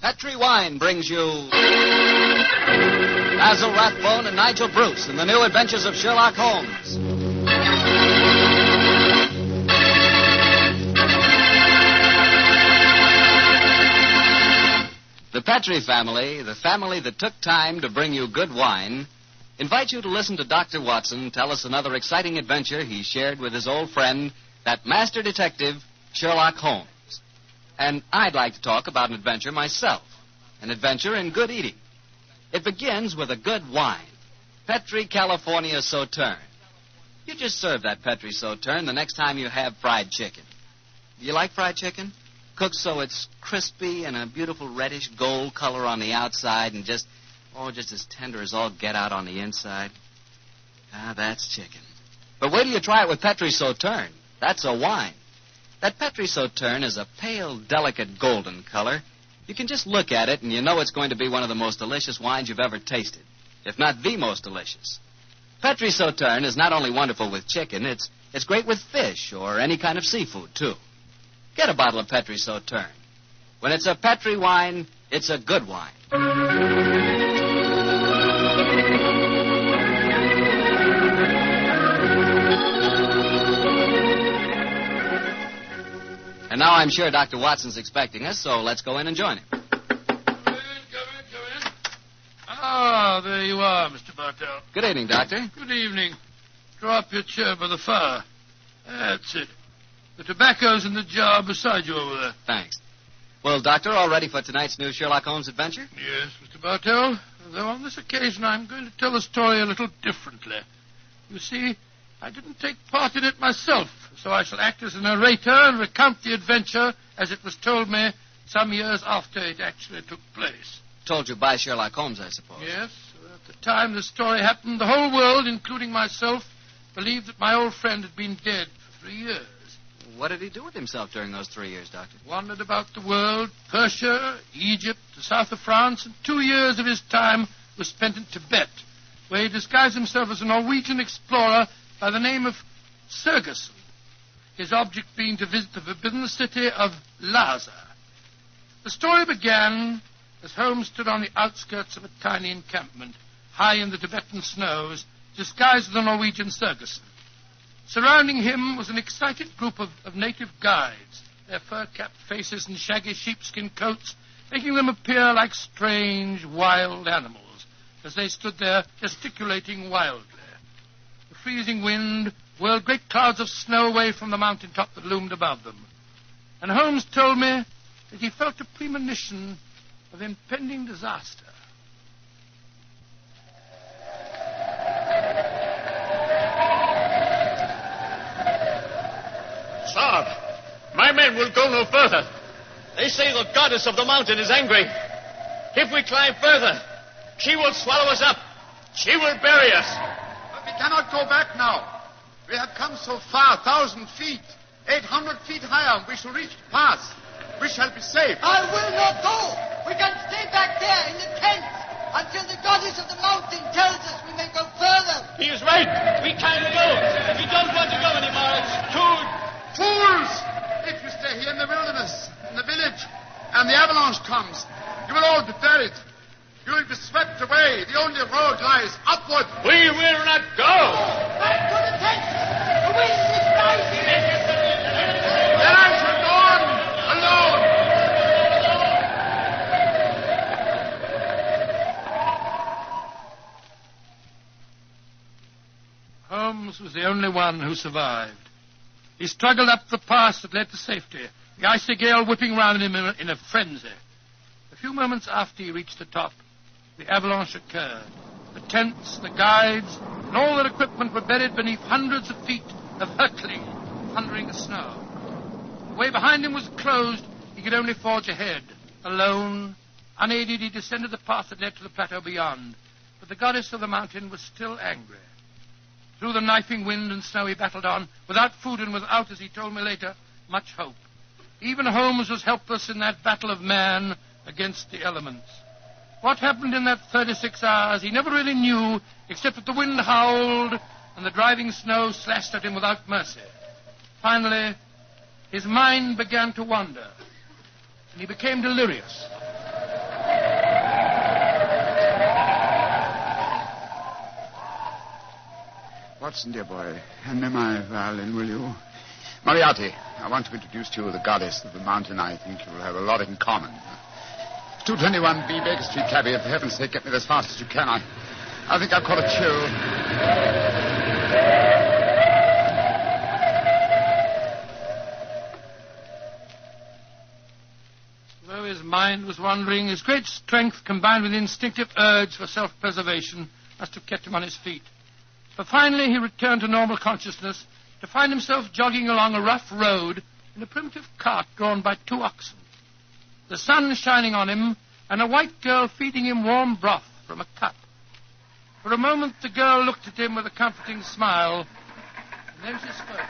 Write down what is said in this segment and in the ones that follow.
Petri Wine brings you Basil Rathbone and Nigel Bruce in the new Adventures of Sherlock Holmes. The Petri family, the family that took time to bring you good wine, invite you to listen to Dr. Watson tell us another exciting adventure he shared with his old friend, that master detective, Sherlock Holmes. And I'd like to talk about an adventure myself, an adventure in good eating. It begins with a good wine, Petri California Sauterne. You just serve that Petri Sauterne the next time you have fried chicken. Do you like fried chicken? Cooked so it's crispy and a beautiful reddish gold color on the outside and just as tender as all get out on the inside. Ah, that's chicken. But wait till you try it with Petri Sauterne. That's a wine. That Petri Sauterne is a pale, delicate golden color. You can just look at it and you know it's going to be one of the most delicious wines you've ever tasted, if not the most delicious. Petri Sauterne is not only wonderful with chicken, it's great with fish or any kind of seafood, too. Get a bottle of Petri Sauterne. When it's a Petri wine, it's a good wine. And now I'm sure Dr. Watson's expecting us, so let's go in and join him. Come in. Ah, there you are, Mr. Bartell. Good evening, Doctor. Good evening. Draw up your chair by the fire. That's it. The tobacco's in the jar beside you over there. Thanks. Well, Doctor, all ready for tonight's new Sherlock Holmes adventure? Yes, Mr. Bartell. Though on this occasion I'm going to tell the story a little differently. You see, I didn't take part in it myself, so I shall act as a narrator and recount the adventure as it was told me some years after it actually took place. Told you by Sherlock Holmes, I suppose. Yes. At the time the story happened, the whole world, including myself, believed that my old friend had been dead for 3 years. What did he do with himself during those 3 years, Doctor? Wandered about the world, Persia, Egypt, the south of France, and 2 years of his time was spent in Tibet, where he disguised himself as a Norwegian explorer by the name of Sergerson, his object being to visit the forbidden city of Lhasa. The story began as Holmes stood on the outskirts of a tiny encampment, high in the Tibetan snows, disguised as the Norwegian Sergerson. Surrounding him was an excited group of native guides, their fur-capped faces and shaggy sheepskin coats making them appear like strange, wild animals as they stood there gesticulating wildly. The freezing wind whirled great clouds of snow away from the mountaintop that loomed above them. And Holmes told me that he felt a premonition of impending disaster. Sir, my men will go no further. They say the goddess of the mountain is angry. If we climb further, she will swallow us up. She will bury us. But we cannot go back now. We have come so far, 1,000 feet, 800 feet higher. We shall reach the pass. We shall be safe. I will not go. We can stay back there in the tents until the goddess of the mountain tells us we may go further. He is right. We can't go. We don't want to go anymore. It's too... Fools! If you stay here in the wilderness, in the village, and the avalanche comes, you will all be buried. You will be swept away. The only road lies upward. We will not go. Back to the tents. The wind is rising. Then I shall go on alone. Holmes was the only one who survived. He struggled up the pass that led to safety, the icy gale whipping round him in a frenzy. A few moments after he reached the top, the avalanche occurred. The tents, the guides, and all their equipment were buried beneath hundreds of feet of hurtling, thundering snow. The way behind him was closed. He could only forge ahead. Alone, unaided, he descended the path that led to the plateau beyond. But the goddess of the mountain was still angry. Through the knifing wind and snow he battled on, without food and without, as he told me later, much hope. Even Holmes was helpless in that battle of man against the elements. What happened in that 36 hours he never really knew, except that the wind howled and the driving snow slashed at him without mercy. Finally, his mind began to wander, and he became delirious. Watson, dear boy, hand me my violin, will you? Moriarty, I want to introduce to you the goddess of the mountain. I think you will have a lot in common. 221B Baker Street, cabby. For heaven's sake, get me there as fast as you can. I think I've caught a chill. Though his mind was wandering, his great strength combined with instinctive urge for self-preservation must have kept him on his feet. But finally he returned to normal consciousness to find himself jogging along a rough road in a primitive cart drawn by 2 oxen. The sun shining on him, and a white girl feeding him warm broth from a cup. For a moment the girl looked at him with a comforting smile, and then she spoke.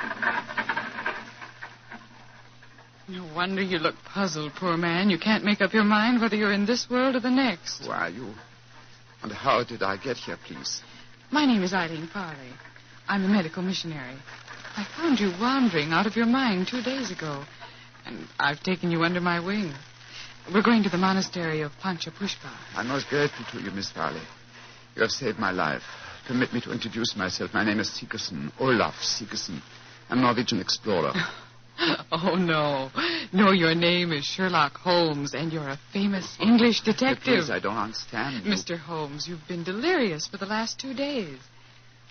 No wonder you look puzzled, poor man. You can't make up your mind whether you're in this world or the next. Who are you? And how did I get here, please? My name is Eileen Farley. I'm a medical missionary. I found you wandering out of your mind 2 days ago, and I've taken you under my wing. We're going to the monastery of Panchapushpa. I'm most grateful to you, Miss Farley. You have saved my life. Permit me to introduce myself. My name is Sigerson, Olaf Sigerson. I'm a Norwegian explorer. Oh, no. No, your name is Sherlock Holmes, and you're a famous English detective. Please, I don't understand you. Mr. Holmes, you've been delirious for the last 2 days.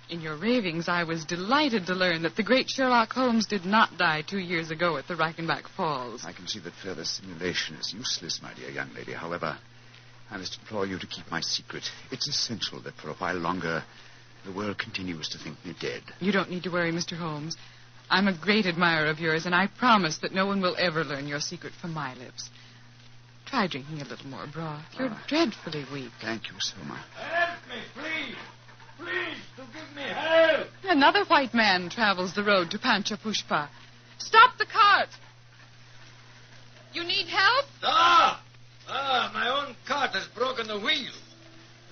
In your ravings, I was delighted to learn that the great Sherlock Holmes did not die 2 years ago at the Reichenbach Falls. I can see that further simulation is useless, my dear young lady. However, I must implore you to keep my secret. It's essential that for a while longer the world continues to think me dead. You don't need to worry, Mr. Holmes. I'm a great admirer of yours, and I promise that no one will ever learn your secret from my lips. Try drinking a little more broth. You're dreadfully weak. Thank you so much. Help me, please. Please, to give me help. Another white man travels the road to Panchapushpa. Stop the cart! You need help? My own cart has broken the wheel.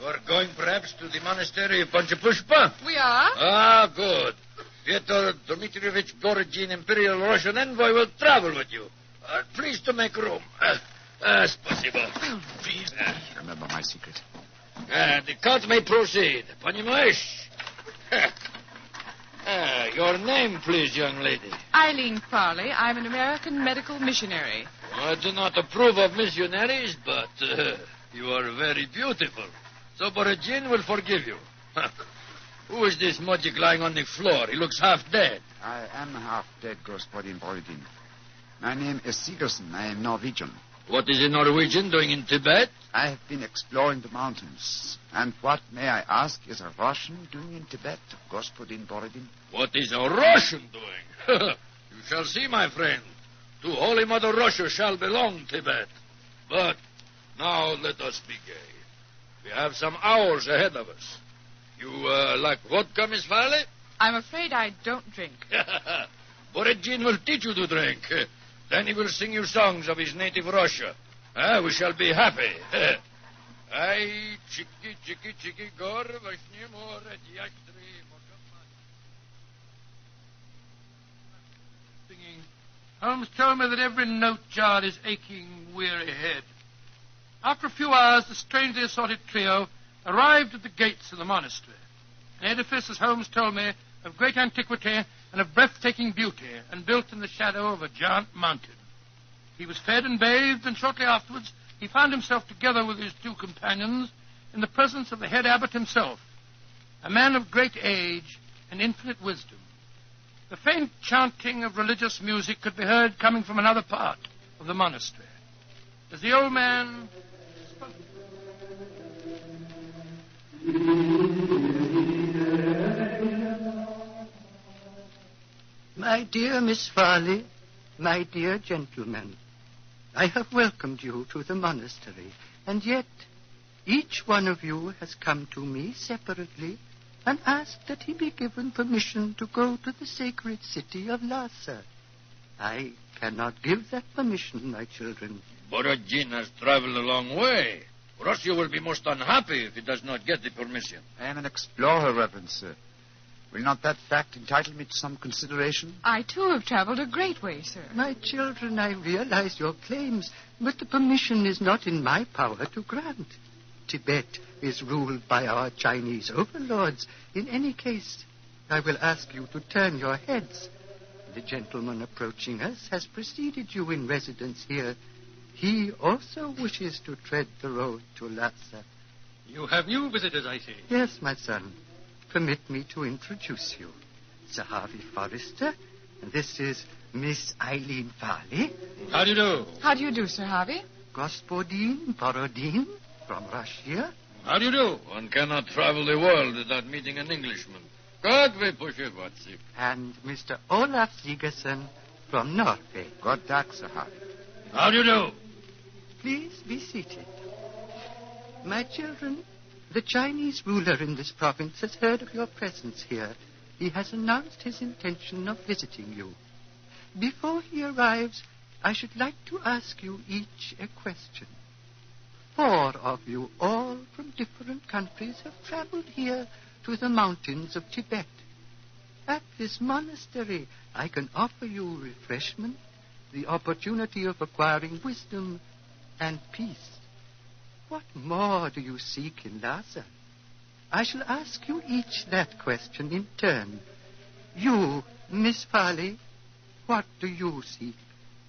You are going perhaps to the monastery of Panchapushpa? We are? Ah, good. Fyodor Dmitrievich Borodin, Imperial Russian envoy, will travel with you. Please to make room. Спасибо. Please. Remember my secret. The cart may proceed. Понимаешь? Your name, please, young lady. Eileen Farley. I'm an American medical missionary. I do not approve of missionaries, but you are very beautiful. So Borodin will forgive you. Who is this mujik lying on the floor? He looks half dead. I am half dead, Господин Borodin. My name is Sigerson. I am Norwegian. What is a Norwegian doing in Tibet? I have been exploring the mountains. And what, may I ask, is a Russian doing in Tibet, Господин Borodin? What is a Russian doing? You shall see, my friend. To Holy Mother Russia shall belong Tibet. But now let us be gay. We have some hours ahead of us. You like vodka, Miss Farley? I'm afraid I don't drink. Borodin will teach you to drink. Then he will sing you songs of his native Russia. We shall be happy. Ay, chiki, chiki, chiki, gor, vashni, more, Singing. Holmes told me that every note jarred his aching, weary head. After a few hours, the strangely assorted trio arrived at the gates of the monastery. An edifice, as Holmes told me, of great antiquity and of breathtaking beauty, and built in the shadow of a giant mountain. He was fed and bathed, and shortly afterwards he found himself together with his 2 companions in the presence of the head abbot himself, a man of great age and infinite wisdom. The faint chanting of religious music could be heard coming from another part of the monastery. As the old man spoke. My dear Miss Farley, my dear gentlemen, I have welcomed you to the monastery, and yet each one of you has come to me separately and asked that he be given permission to go to the sacred city of Lhasa. I cannot give that permission, my children. Borodin has traveled a long way. Russia will be most unhappy if he does not get the permission. I am an explorer, Reverend Sir. Will not that fact entitle me to some consideration? I, too, have traveled a great way, sir. My children, I realize your claims, but the permission is not in my power to grant. Tibet is ruled by our Chinese overlords. In any case, I will ask you to turn your heads. The gentleman approaching us has preceded you in residence here. He also wishes to tread the road to Lhasa. You have new visitors, I see. Yes, my son. Permit me to introduce you. Sir Harvey Forrester, and this is Miss Eileen Farley. How do you do? How do you do, Sir Harvey? Gospodin Borodin from Russia. How do you do? One cannot travel the world without meeting an Englishman. God, we push it, what's it? And Mr. Olaf Sigerson from Norway. God dag, Sir Harvey. How do you do? Please be seated. My children, the Chinese ruler in this province has heard of your presence here. He has announced his intention of visiting you. Before he arrives, I should like to ask you each a question. 4 of you, all from different countries, have traveled here to the mountains of Tibet. At this monastery, I can offer you refreshment, the opportunity of acquiring wisdom and peace. What more do you seek in Lhasa? I shall ask you each that question in turn. You, Miss Farley, what do you seek?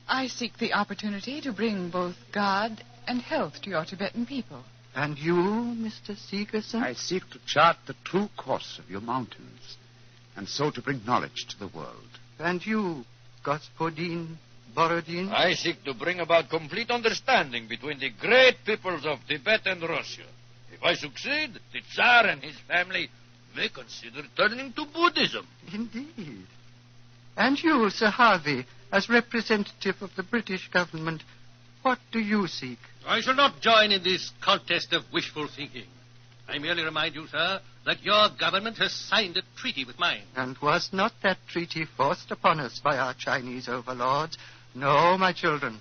I seek the opportunity to bring both God and health to your Tibetan people. And you, Mr. Sigerson? I seek to chart the true course of your mountains, and so to bring knowledge to the world. And you, Gospodin Borodin? I seek to bring about complete understanding between the great peoples of Tibet and Russia. If I succeed, the Tsar and his family may consider turning to Buddhism. Indeed. And you, Sir Harvey, as representative of the British government, what do you seek? I shall not join in this contest of wishful thinking. I merely remind you, sir, that your government has signed a treaty with mine. And was not that treaty forced upon us by our Chinese overlords? No, my children.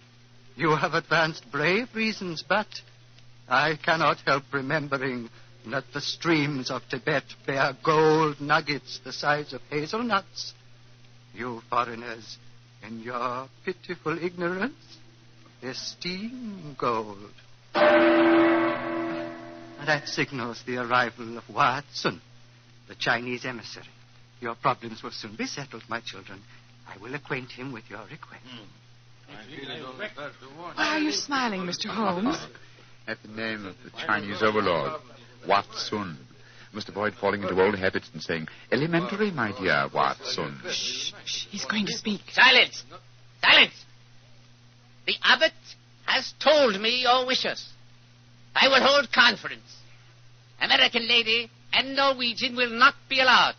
You have advanced brave reasons, but I cannot help remembering that the streams of Tibet bear gold nuggets the size of hazelnuts. You foreigners, in your pitiful ignorance, esteem gold. That signals the arrival of Watson, the Chinese emissary. Your problems will soon be settled, my children. I will acquaint him with your request. Why are you smiling, Mr. Holmes? At the name of the Chinese overlord, Watson. Mr. Boyd falling into old habits and saying, "Elementary, my dear Watson." Shh, he's going to speak. Silence! Silence! The abbot has told me your wishes. I will hold conference. American lady and Norwegian will not be allowed.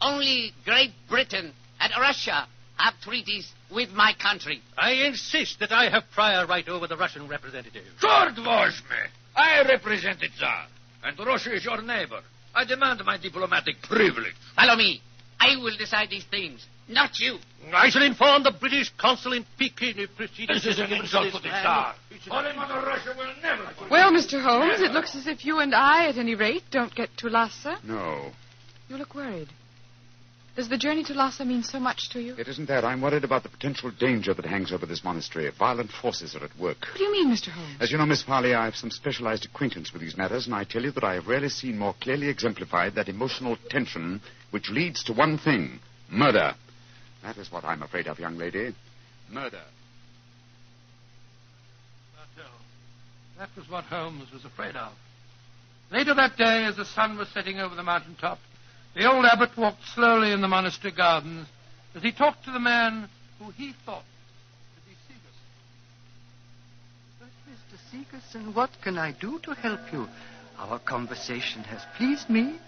Only Great Britain and Russia have treaties with my country. I insist that I have prior right over the Russian representative. Sword wash me! I represent the Tsar, and Russia is your neighbor. I demand my diplomatic privilege. Follow me. I will decide these things, not you. I shall inform the British consul in Peking if proceedings... This is an insult to the Tsar. Holy Mother Russia will never... Well, Mr. Holmes, it looks as if you and I, at any rate, don't get to Lhasa. No, You look worried. Does the journey to Lhasa mean so much to you? it isn't that. I'm worried about the potential danger that hangs over this monastery. Violent forces are at work. What do you mean, Mr. Holmes? As you know, Miss Farley, I have some specialized acquaintance with these matters, and I tell you that I have rarely seen more clearly exemplified that emotional tension which leads to one thing: murder. That is what I'm afraid of, young lady. Murder. That was what Holmes was afraid of. Later that day, as the sun was setting over the mountaintop, the old abbot walked slowly in the monastery gardens as he talked to the man who he thought to be Sigerson. But, Mr. Sigerson, what can I do to help you? Our conversation has pleased me.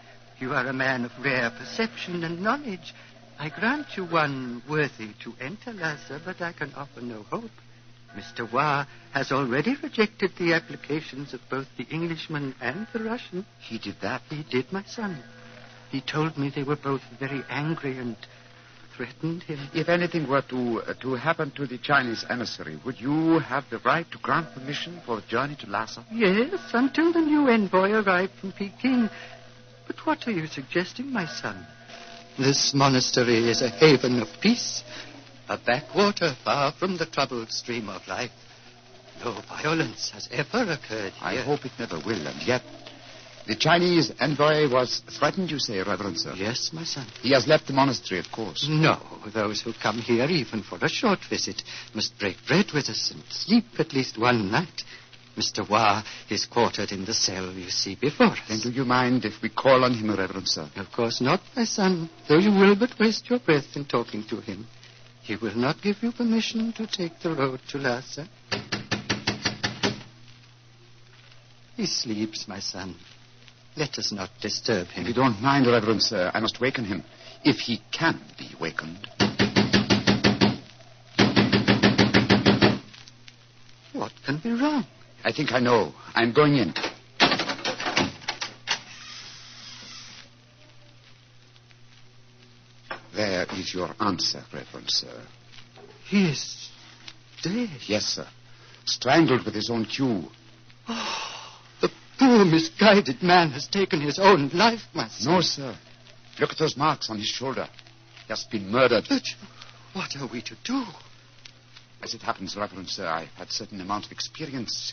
You are a man of rare perception and knowledge. I grant you one worthy to enter Lhasa, but I can offer no hope. Mr. Wa has already rejected the applications of both the Englishman and the Russian. He did that? He did, my son. He told me they were both very angry and threatened him. If anything were to happen to the Chinese emissary, would you have the right to grant permission for a journey to Lhasa? Yes, until the new envoy arrived from Peking. But what are you suggesting, my son? This monastery is a haven of peace, a backwater far from the troubled stream of life. No violence has ever occurred here. I hope it never will, and yet The Chinese envoy was threatened, you say, Reverend Sir? Yes, my son. He has left the monastery, of course. No, those who come here, even for a short visit, must break bread with us and sleep at least one night. Mr. Wah is quartered in the cell you see before us. Then do you mind if we call on him, Reverend Sir? Of course not, my son, though you will but waste your breath in talking to him. He will not give you permission to take the road to Lhasa. He sleeps, my son. Let us not disturb him. If you don't mind, Reverend Sir, I must waken him, if he can be wakened. What can be wrong? I think I know. I'm going in. There is your answer, Reverend Sir. He is dead. Yes, sir. Strangled with his own cue. The poor, misguided man has taken his own life, my son. No, sir. Look at those marks on his shoulder. He has been murdered. But what are we to do? As it happens, Reverend Sir, I've had certain amount of experience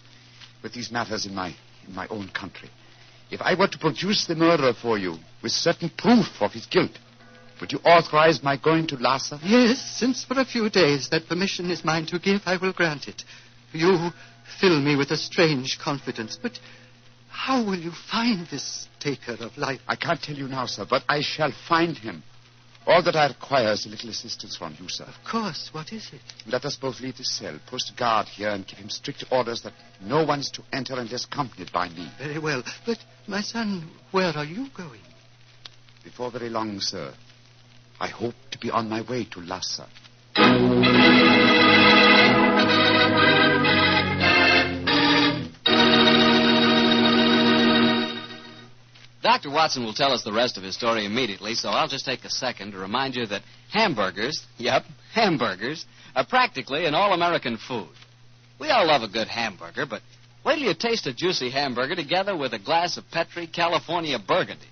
with these matters in my own country. If I were to produce the murderer for you with certain proof of his guilt, would you authorize my going to Lhasa? Yes, since for a few days that permission is mine to give, I will grant it. You fill me with a strange confidence, but how will you find this taker of life? I can't tell you now, sir, but I shall find him. All that I require is a little assistance from you, sir. Of course. What is it? Let us both leave this cell, post a guard here, and give him strict orders that no one is to enter unless accompanied by me. Very well. But, my son, where are you going? Before very long, sir, I hope to be on my way to Lhasa. Dr. Watson will tell us the rest of his story immediately, so I'll just take a second to remind you that hamburgers, hamburgers, are practically an all-American food. We all love a good hamburger, but wait till you taste a juicy hamburger together with a glass of Petri California Burgundy.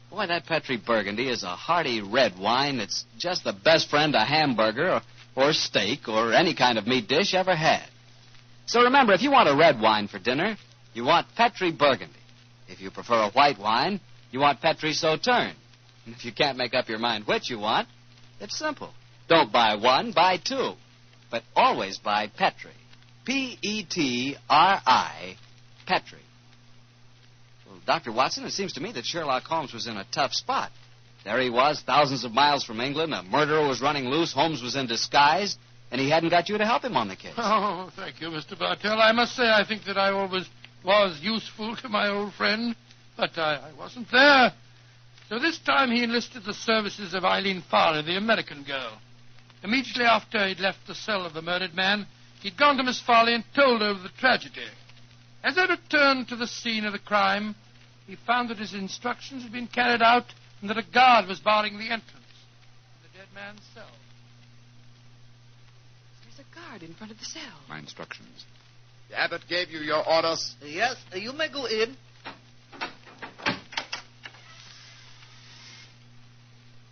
Boy, that Petri Burgundy is a hearty red wine that's just the best friend a hamburger or steak or any kind of meat dish ever had. So remember, if you want a red wine for dinner, you want Petri Burgundy. If you prefer a white wine, you want Petri Sauterne. And if you can't make up your mind which you want, it's simple. Don't buy one, buy two. But always buy Petri. Petri. Petri. Well, Dr. Watson, it seems to me that Sherlock Holmes was in a tough spot. There he was, thousands of miles from England. A murderer was running loose. Holmes was in disguise. And he hadn't got you to help him on the case. Oh, thank you, Mr. Bartell. I must say I think that I always was useful to my old friend, but I wasn't there. So this time he enlisted the services of Eileen Farley, the American girl. Immediately after he'd left the cell of the murdered man, he'd gone to Miss Farley and told her of the tragedy. As they returned to the scene of the crime, he found that his instructions had been carried out and that a guard was barring the entrance to the dead man's cell. There's a guard in front of the cell. My instructions. The abbot gave you your orders. Yes, you may go in.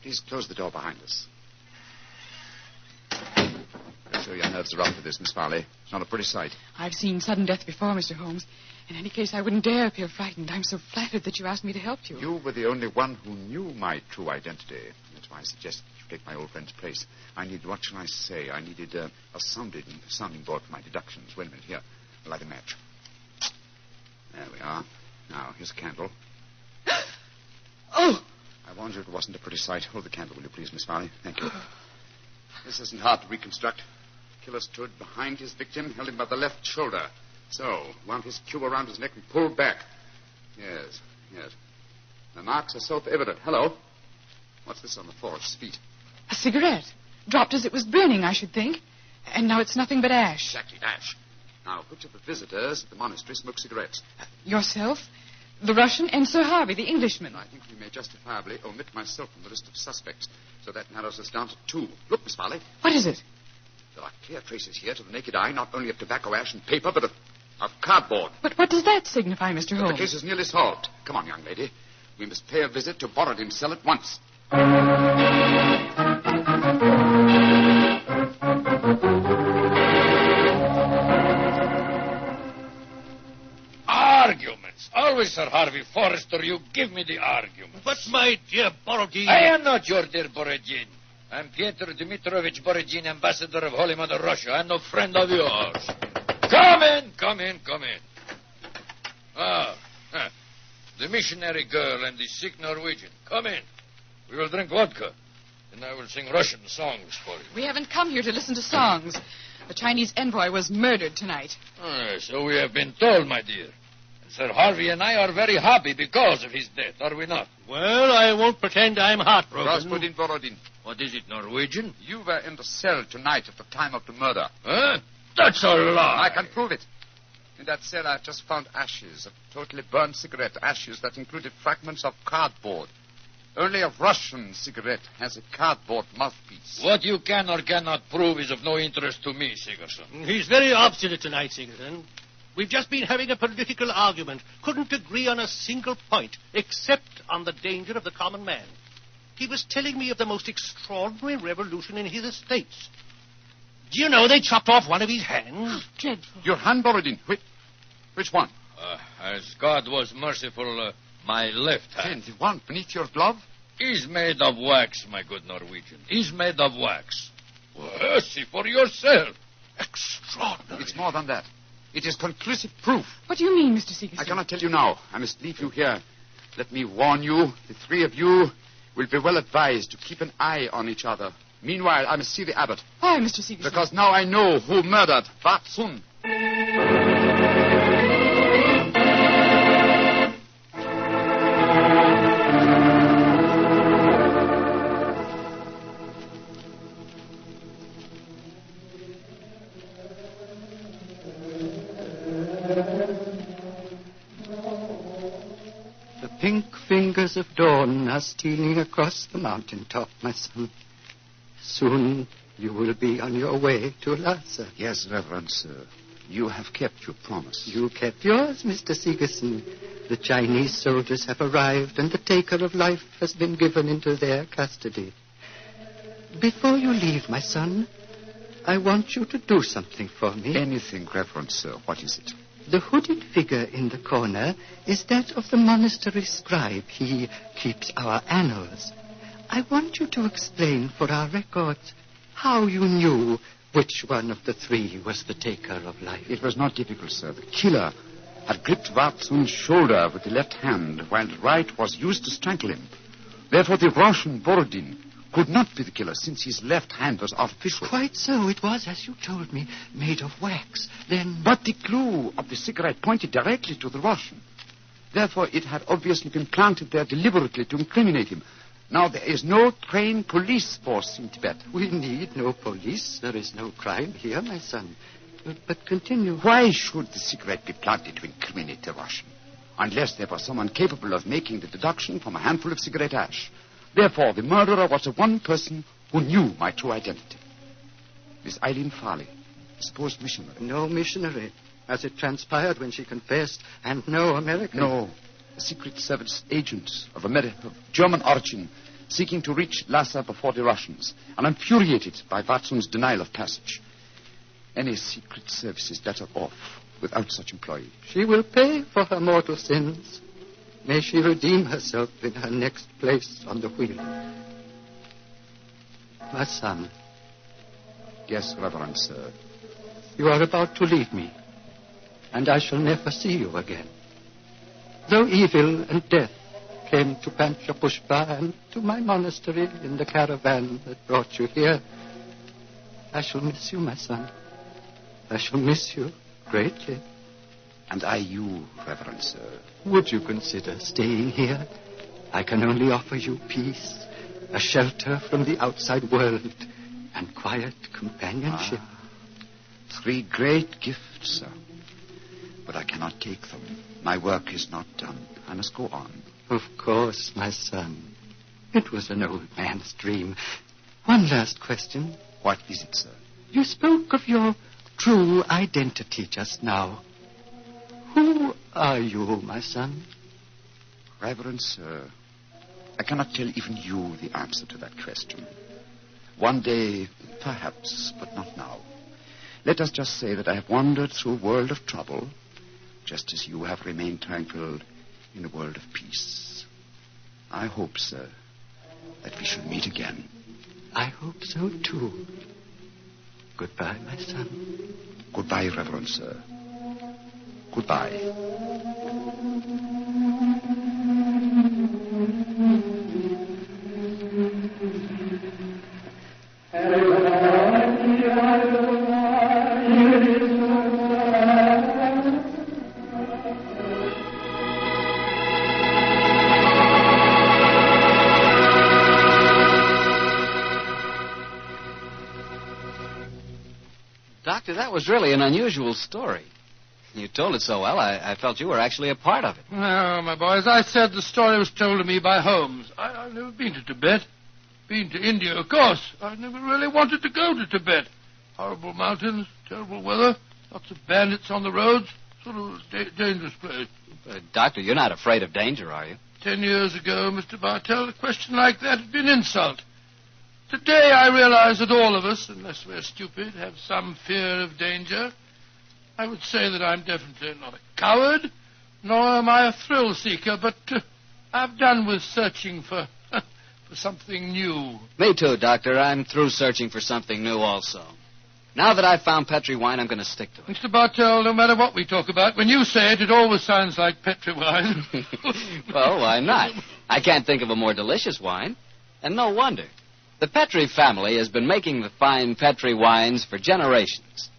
Please close the door behind us. I'm sure your nerves are up for this, Miss Farley. It's not a pretty sight. I've seen sudden death before, Mr. Holmes. In any case, I wouldn't dare appear frightened. I'm so flattered that you asked me to help you. You were the only one who knew my true identity. That's why I suggested you take my old friend's place. I needed, what shall I say? I needed a sounding board for my deductions. Wait a minute, here. Light a match. There we are. Now, here's a candle. Oh! I warned you it wasn't a pretty sight. Hold the candle, will you please, Miss Farley? Thank you. This isn't hard to reconstruct. The killer stood behind his victim, held him by the left shoulder. So, wound his cue around his neck and pulled back. Yes. The marks are self-evident. Hello. What's this on the floor at his feet? A cigarette. Dropped as it was burning, I should think. And now it's nothing but ash. Exactly, ash. Now, which of the visitors at the monastery smoke cigarettes? Yourself, the Russian, and Sir Harvey, the Englishman. I think we may justifiably omit myself from the list of suspects. So that narrows us down to two. Look, Miss Farley. What is it? There are clear traces here to the naked eye, not only of tobacco ash and paper, but of cardboard. But what does that signify, Mr. Holmes? The case is nearly solved. Come on, young lady. We must pay a visit to Borodin's cell at once. Arguments. It's always Sir Harvey Forrester. You give me the argument. But, my dear Borodin... I am not your dear Borodin. I'm Pyotr Dmitrovich Borodin, ambassador of Holy Mother Russia. I'm no friend of yours. Come in. The missionary girl and the sick Norwegian. Come in. We will drink vodka, and I will sing Russian songs for you. We haven't come here to listen to songs. The Chinese envoy was murdered tonight. So we have been told, my dear. And Sir Harvey and I are very happy because of his death, are we not? Well, I won't pretend I'm heartbroken. Rasputin Borodin, What is it, Norwegian? you were in the cell tonight at the time of the murder. Huh? That's a lie. I can prove it. In that cell, I've just found ashes, of totally burned cigarette ashes that included fragments of cardboard. Only a Russian cigarette has a cardboard mouthpiece. What you can or cannot prove is of no interest to me, Sigerson. He's very obstinate tonight, Sigerson. We've just been having a political argument. Couldn't agree on a single point, except on the danger of the common man. He was telling me of the most extraordinary revolution in his estates. Do you know they chopped off one of his hands? Dreadful. Your hand, Borodin. Which one? As God was merciful, my left hand. The one beneath your glove? Is made of wax, my good Norwegian. Is made of wax. Well, see for yourself. Extraordinary. It's more than that. It is conclusive proof. What do you mean, Mr. Sigerson? I cannot tell you now. I must leave you here. Let me warn you, the three of you will be well advised to keep an eye on each other. Meanwhile, I must see the abbot. Why, Mr. Sigerson? Because now I know who murdered Vatsun. The pink fingers of dawn are stealing across the mountaintop, my son. Soon you will be on your way to Lhasa. Yes, Reverend Sir. You have kept your promise. You kept yours, Mr. Sigerson. The Chinese soldiers have arrived, and the taker of life has been given into their custody. Before you leave, my son, I want you to do something for me. Anything, Reverend Sir. What is it? The hooded figure in the corner is that of the monastery scribe. He keeps our annals. I want you to explain for our records how you knew which one of the three was the taker of life. It was not difficult, sir. The killer had gripped Vatsun's shoulder with the left hand, while the right was used to strangle him. Therefore, the Russian Borodin could not be the killer, since his left hand was artificial. Quite so. It was, as you told me, made of wax. Then... But the clue of the cigarette pointed directly to the Russian. Therefore, it had obviously been planted there deliberately to incriminate him. Now, there is no trained police force in Tibet. We need no police. There is no crime here, my son. But continue. Why should the cigarette be planted to incriminate the Russian? Unless there was someone capable of making the deduction from a handful of cigarette ash. Therefore, the murderer was the one person who knew my true identity. Miss Eileen Farley, the supposed missionary. No missionary, as it transpired when she confessed, and no American. No, a Secret Service agent of German origin, seeking to reach Lhasa before the Russians, and infuriated by Vatsun's denial of passage. Any Secret Service is better off without such employee. She will pay for her mortal sins. May she redeem herself in her next place on the wheel. My son. Yes, Reverend Sir. You are about to leave me, and I shall never see you again. Though evil and death came to Pancha Pushpa and to my monastery in the caravan that brought you here, I shall miss you, my son. I shall miss you greatly. And I you, Reverend Sir. Would you consider staying here? I can only offer you peace, a shelter from the outside world, and quiet companionship. Three great gifts, sir. But I cannot take them. My work is not done. I must go on. Of course, my son. It was an old man's dream. One last question. What is it, sir? You spoke of your true identity just now. Who are you, my son? Reverend Sir, I cannot tell even you the answer to that question. One day, perhaps, but not now. Let us just say that I have wandered through a world of trouble, just as you have remained tranquil in a world of peace. I hope, sir, that we shall meet again. I hope so, too. Goodbye, my son. Goodbye, Reverend Sir. Goodbye. Doctor, that was really an unusual story. You told it so well, I felt you were actually a part of it. No, my boy, as I said, the story was told to me by Holmes. I've never been to Tibet. Been to India, of course. I never really wanted to go to Tibet. Horrible mountains, terrible weather, lots of bandits on the roads. Sort of a dangerous place. Doctor, you're not afraid of danger, are you? 10 years ago, Mr. Bartell, a question like that would be an insult. Today I realize that all of us, unless we're stupid, have some fear of danger. I would say that I'm definitely not a coward, nor am I a thrill seeker, but I've done with searching for something new. Me too, Doctor. I'm through searching for something new also. Now that I've found Petri wine, I'm going to stick to it. Mr. Bartell, no matter what we talk about, when you say it, it always sounds like Petri wine. Well, why not? I can't think of a more delicious wine. And no wonder. The Petri family has been making the fine Petri wines for generations.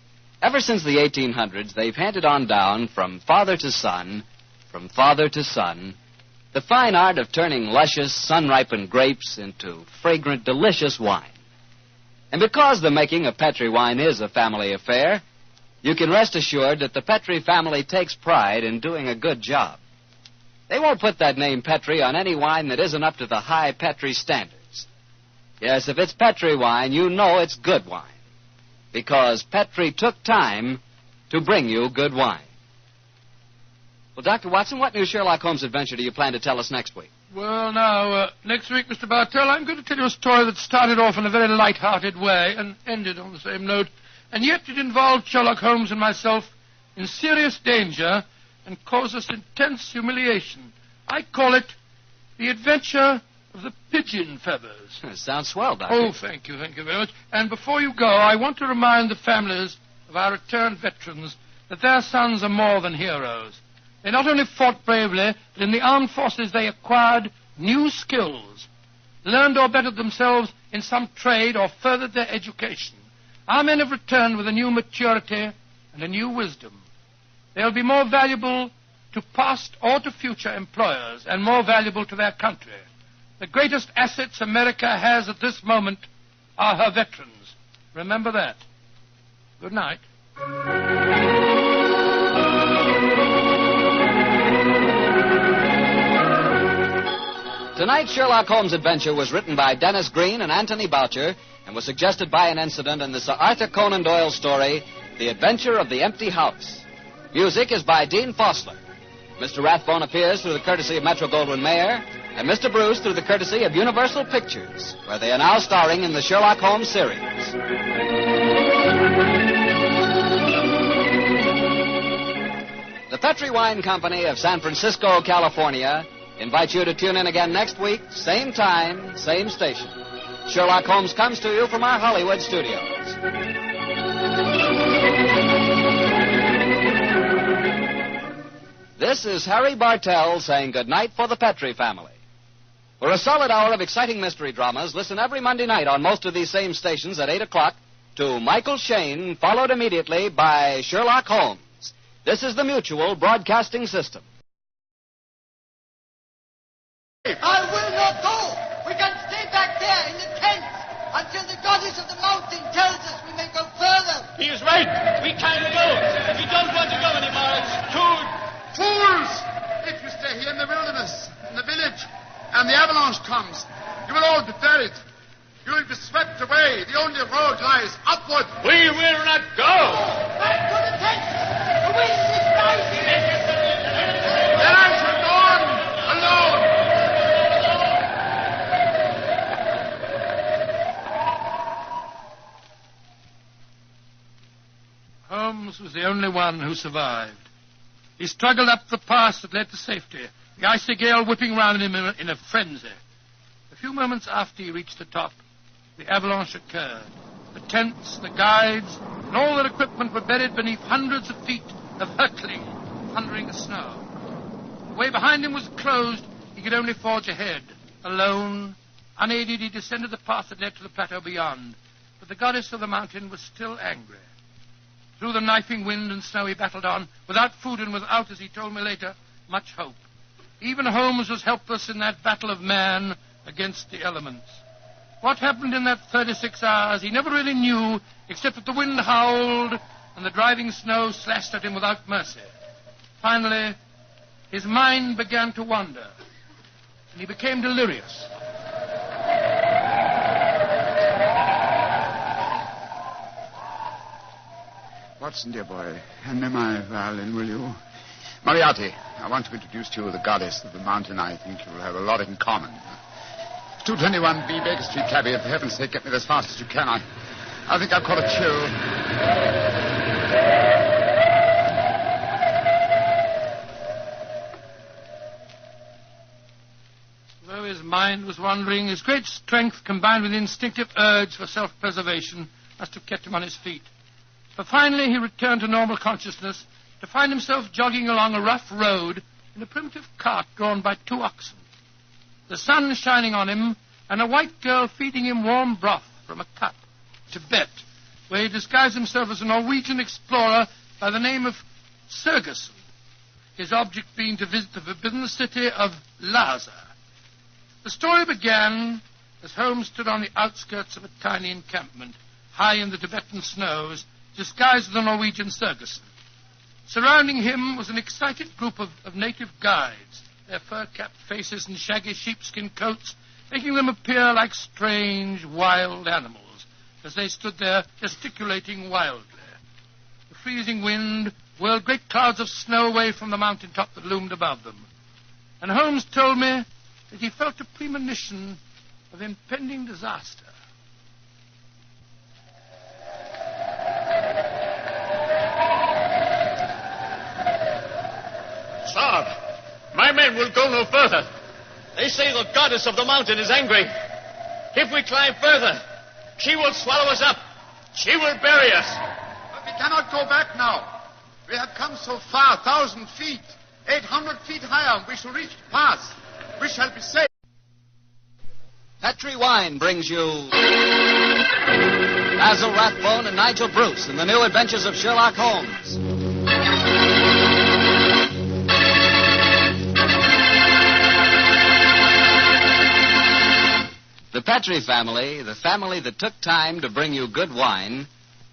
Ever since the 1800s, they've handed on down from father to son, the fine art of turning luscious, sun-ripened grapes into fragrant, delicious wine. And because the making of Petri wine is a family affair, you can rest assured that the Petri family takes pride in doing a good job. They won't put that name Petri on any wine that isn't up to the high Petri standards. Yes, if it's Petri wine, you know it's good wine. Because Petri took time to bring you good wine. Well, Dr. Watson, what new Sherlock Holmes adventure do you plan to tell us next week? Well, now, next week, Mr. Bartell, I'm going to tell you a story that started off in a very light-hearted way and ended on the same note, and yet it involved Sherlock Holmes and myself in serious danger and caused us intense humiliation. I call it The Adventure of the Pigeon Feathers. Sounds swell, Doctor. Oh, thank you very much. And before you go, I want to remind the families of our returned veterans that their sons are more than heroes. They not only fought bravely, but in the armed forces they acquired new skills, learned or bettered themselves in some trade or furthered their education. Our men have returned with a new maturity and a new wisdom. They'll be more valuable to past or to future employers and more valuable to their country. The greatest assets America has at this moment are her veterans. Remember that. Good night. Tonight's Sherlock Holmes adventure was written by Dennis Green and Anthony Boucher and was suggested by an incident in the Sir Arthur Conan Doyle story, The Adventure of the Empty House. Music is by Dean Fossler. Mr. Rathbone appears through the courtesy of Metro-Goldwyn-Mayer, and Mr. Bruce through the courtesy of Universal Pictures, where they are now starring in the Sherlock Holmes series. The Petri Wine Company of San Francisco, California, invites you to tune in again next week, same time, same station. Sherlock Holmes comes to you from our Hollywood studios. This is Harry Bartell saying goodnight for the Petri family. For a solid hour of exciting mystery dramas, listen every Monday night on most of these same stations at 8 o'clock to Michael Shayne, followed immediately by Sherlock Holmes. This is the Mutual Broadcasting System. I will not go. We can stay back there in the tents until the goddess of the mountain tells us we may go further. He is right. We can't go. We don't want to go anymore. It's too... Fools! If you stay here in the wilderness, in the village, and the avalanche comes, you will all be buried. You will be swept away. The only road lies upward. We will not go. Back to the tents. The wind is rising. Then I shall go on alone. Holmes was the only one who survived. He struggled up the pass that led to safety, the icy gale whipping round him in a frenzy. A few moments after he reached the top, the avalanche occurred. The tents, the guides, and all their equipment were buried beneath hundreds of feet of hurtling, thundering snow. The way behind him was closed. He could only forge ahead. Alone, unaided, he descended the path that led to the plateau beyond. But the goddess of the mountain was still angry. Through the knifing wind and snow he battled on, without food and without, as he told me later, much hope. Even Holmes was helpless in that battle of man against the elements. What happened in that 36 hours he never really knew, except that the wind howled and the driving snow slashed at him without mercy. Finally, his mind began to wander, and he became delirious. Watson, dear boy, hand me my violin, will you? Moriarty, I want to introduce to you the goddess of the mountain. I think you will have a lot in common. 221B Baker Street, cabby. For heaven's sake, get me there as fast as you can. I think I've caught a chill. Though his mind was wandering, his great strength combined with instinctive urge for self-preservation must have kept him on his feet. But finally he returned to normal consciousness to find himself jogging along a rough road in a primitive cart drawn by 2 oxen. The sun shining on him, and a white girl feeding him warm broth from a cup. Tibet, where he disguised himself as a Norwegian explorer by the name of Sergerson, his object being to visit the forbidden city of Lhasa. The story began as Holmes stood on the outskirts of a tiny encampment, high in the Tibetan snows, disguised as a Norwegian Sergerson. Surrounding him was an excited group of native guides, their fur-capped faces and shaggy sheepskin coats making them appear like strange, wild animals as they stood there gesticulating wildly. The freezing wind whirled great clouds of snow away from the mountaintop that loomed above them. And Holmes told me that he felt a premonition of impending disaster. Sir, my men will go no further. They say the goddess of the mountain is angry. If we climb further, she will swallow us up. She will bury us. But we cannot go back now. We have come so far, 1,000 feet, 800 feet higher. We shall reach the pass. We shall be safe. Petri Wine brings you Basil Rathbone and Nigel Bruce in the new Adventures of Sherlock Holmes. The Petri family, the family that took time to bring you good wine,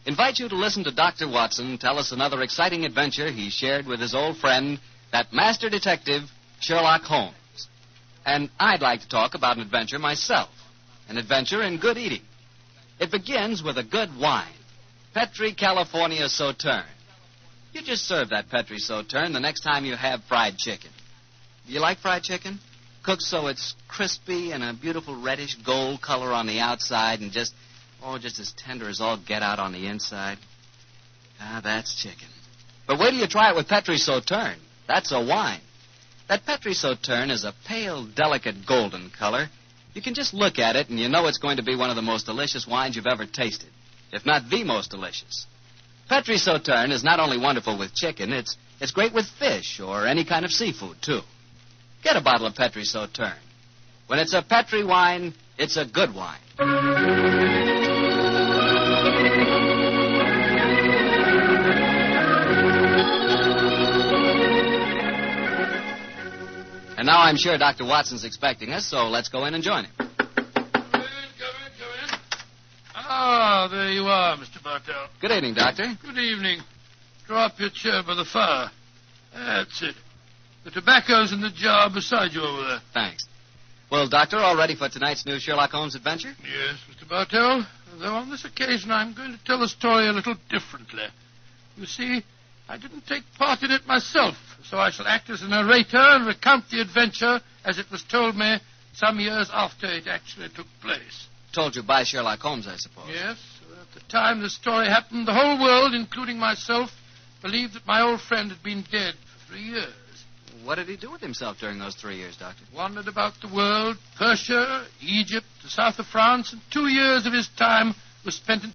invite you to listen to Dr. Watson tell us another exciting adventure he shared with his old friend, that master detective, Sherlock Holmes. And I'd like to talk about an adventure myself, an adventure in good eating. It begins with a good wine, Petri California Sauterne. You just serve that Petri Sauterne the next time you have fried chicken. Do you like fried chicken? Cooked so it's crispy and a beautiful reddish gold color on the outside and just as tender as all get out on the inside. Ah, that's chicken. But wait till you try it with Petri Sauterne. That's a wine. That Petri Sauterne is a pale, delicate golden color. You can just look at it and you know it's going to be one of the most delicious wines you've ever tasted, if not the most delicious. Petri Sauterne is not only wonderful with chicken, it's great with fish or any kind of seafood, too. Get a bottle of Petri Sauterne. When it's a Petri wine, it's a good wine. And now I'm sure Dr. Watson's expecting us, so let's go in and join him. Come in. Ah, there you are, Mr. Bartell. Good evening, Doctor. Good evening. Draw up your chair by the fire. That's it. The tobacco's in the jar beside you over there. Thanks. Well, Doctor, all ready for tonight's new Sherlock Holmes adventure? Yes, Mr. Bartell. Though on this occasion I'm going to tell the story a little differently. You see, I didn't take part in it myself, so I shall act as a narrator and recount the adventure as it was told me some years after it actually took place. Told you by Sherlock Holmes, I suppose. Yes. At the time the story happened, the whole world, including myself, believed that my old friend had been dead for 3 years. What did he do with himself during those 3 years, Doctor? Wandered about the world, Persia, Egypt, the south of France, and 2 years of his time was spent in